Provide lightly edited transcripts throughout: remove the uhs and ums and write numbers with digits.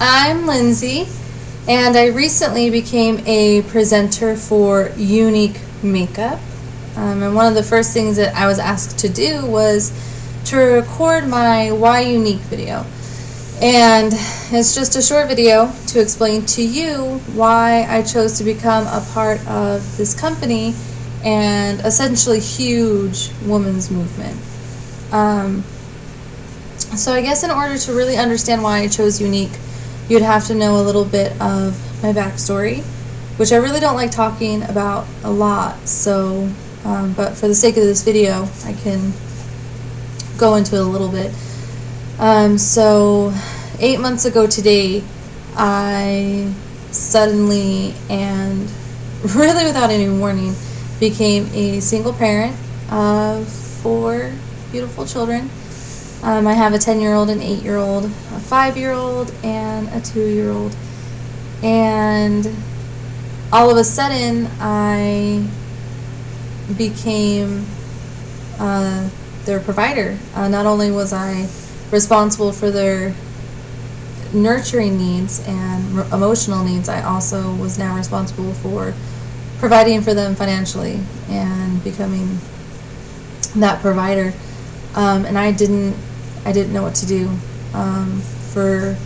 I'm Lindsay, and I recently became a presenter for Unique Makeup. And one of the first things that I was asked to do was to record my Why Unique video. And it's just a short video to explain to you why I chose to become a part of this company and essentially huge women's movement. So I guess in order to really understand why I chose Unique, you'd have to know a little bit of my backstory, which I really don't like talking about a lot. So, but for the sake of this video, I can go into it a little bit. So 8 months ago today, I suddenly and really without any warning became a single parent of 4 beautiful children. I have a 10-year-old, an 8-year-old, a 5-year-old, and a 2-year-old. And all of a sudden, I became their provider. Not only was I responsible for their nurturing needs and emotional needs, I also was now responsible for providing for them financially and becoming that provider. And I didn't know what to do. For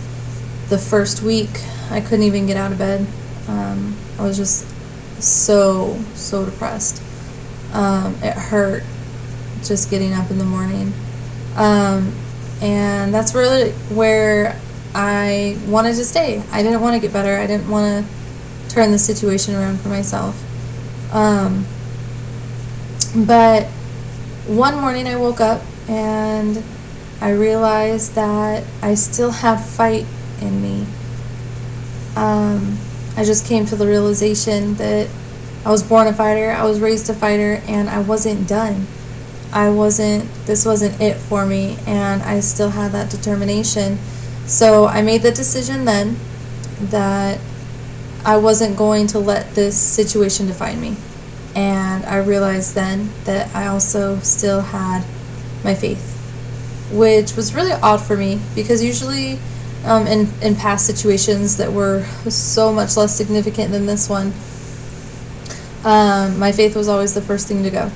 the first week, I couldn't even get out of bed. I was just so depressed. It hurt just getting up in the morning. And that's really where I wanted to stay. I didn't want to get better. I didn't want to turn the situation around for myself. But one morning I woke up and I realized that I still had fight in me. I just came to the realization that I was born a fighter, I was raised a fighter, and I wasn't done. This wasn't it for me, and I still had that determination. So I made the decision then that I wasn't going to let this situation define me. And I realized then that I also still had my faith, which was really odd for me because usually in past situations that were so much less significant than this one, my faith was always the first thing to go.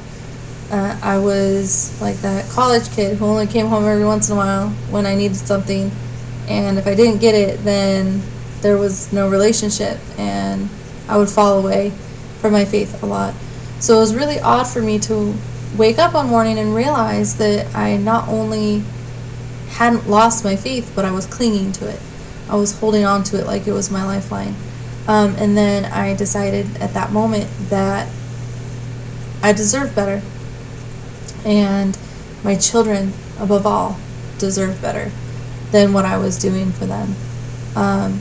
I was like that college kid who only came home every once in a while when I needed something, and if I didn't get it, then there was no relationship, and I would fall away from my faith a lot. So it was really odd for me to wake up one morning and realize that I not only hadn't lost my faith, but I was clinging to it. I was holding on to it like it was my lifeline. And then I decided at that moment that I deserve better. And my children, above all, deserve better than what I was doing for them.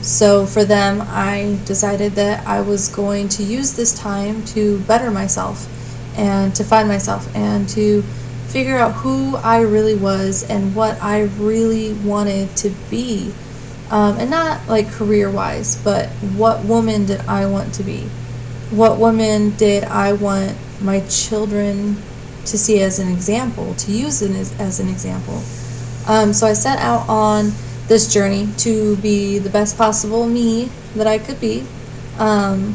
So for them, I decided that I was going to use this time to better myself and to find myself and to figure out who I really was and what I really wanted to be. And not like career-wise, but what woman did I want to be? What woman did I want my children to see as an example, to use it as an example? So I set out on this journey to be the best possible me that I could be, and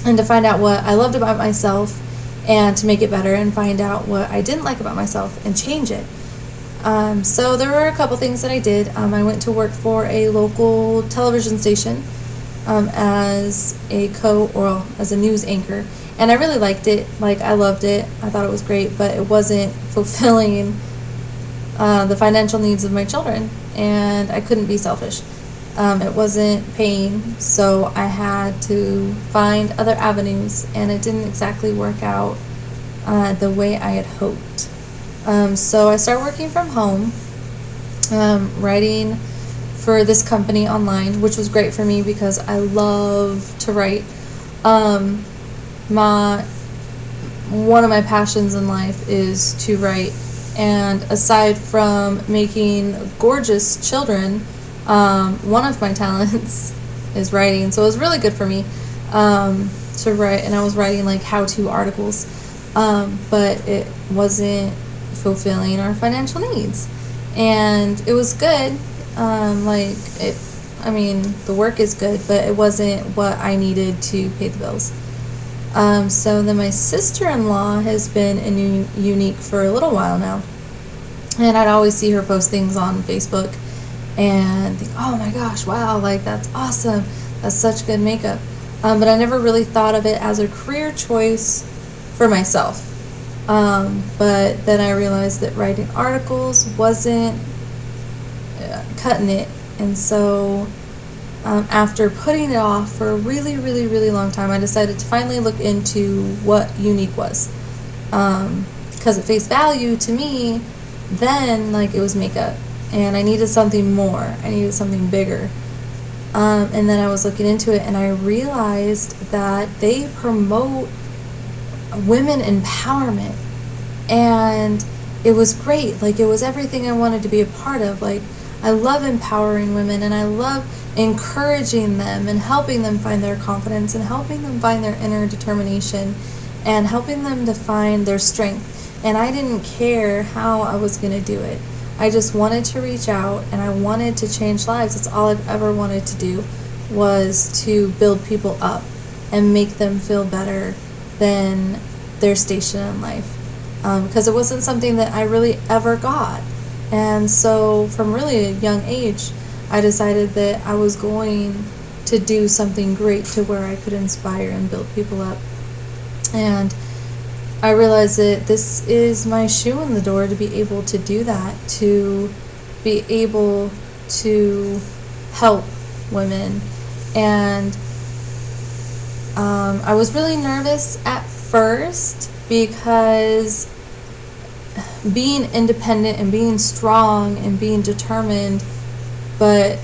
to find out what I loved about myself and to make it better, and find out what I didn't like about myself and change it. So there were a couple things that I did. I went to work for a local television station as a news anchor, and I really liked it. Like, I loved it. I thought it was great, but it wasn't fulfilling the financial needs of my children, and I couldn't be selfish. It wasn't paying, so I had to find other avenues, and it didn't exactly work out the way I had hoped. So I started working from home, writing for this company online, which was great for me because I love to write. One of my passions in life is to write, and aside from making gorgeous children, one of my talents is writing, so it was really good for me to write, and I was writing like how-to articles, but it wasn't fulfilling our financial needs, and it was good. Like, it I mean, the work is good, but it wasn't what I needed to pay the bills. So then my sister-in-law has been in Younique for a little while now. And I'd always see her post things on Facebook and think, oh my gosh, wow, like that's awesome. That's such good makeup. But I never really thought of it as a career choice for myself. But then I realized that writing articles wasn't cutting it. And so after putting it off for a really, really, really long time, I decided to finally look into what Younique was. Because at face value, to me, then, like, it was makeup. And I needed something more. I needed something bigger. And then I was looking into it, and I realized that they promote women empowerment. And it was great. Like, it was everything I wanted to be a part of. Like, I love empowering women, and I love encouraging them and helping them find their confidence and helping them find their inner determination and helping them to find their strength. And I didn't care how I was going to do it. I just wanted to reach out, and I wanted to change lives. That's all I've ever wanted to do, was to build people up and make them feel better than their station in life. Because it wasn't something that I really ever got. And so from really a young age, I decided that I was going to do something great to where I could inspire and build people up. And I realized that this is my shoe in the door to be able to do that, to be able to help women. And I was really nervous at first because being independent and being strong and being determined, but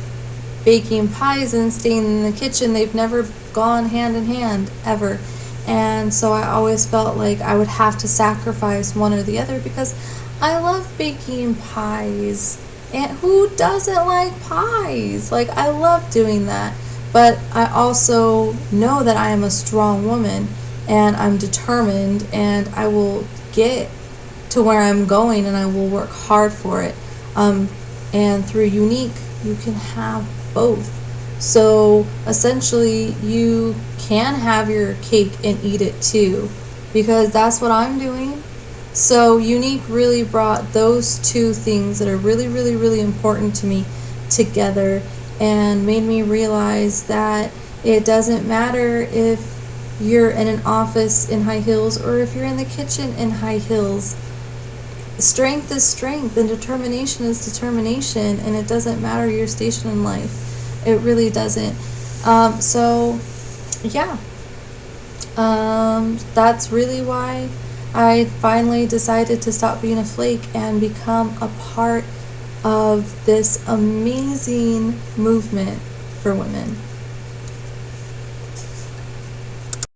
baking pies and staying in the kitchen, they've never gone hand in hand, ever. And so I always felt like I would have to sacrifice one or the other, because I love baking pies. And who doesn't like pies? Like, I love doing that. But I also know that I am a strong woman, and I'm determined, and I will get to where I'm going, and I will work hard for it. And through Younique, you can have both. So essentially, you can have your cake and eat it too, because that's what I'm doing. So Younique really brought those two things that are really, really, really important to me together, and made me realize that it doesn't matter if you're in an office in high heels or if you're in the kitchen in high heels. Strength is strength, and determination is determination, and it doesn't matter your station in life. It really doesn't. So yeah, that's really why I finally decided to stop being a flake and become a part of this amazing movement for women.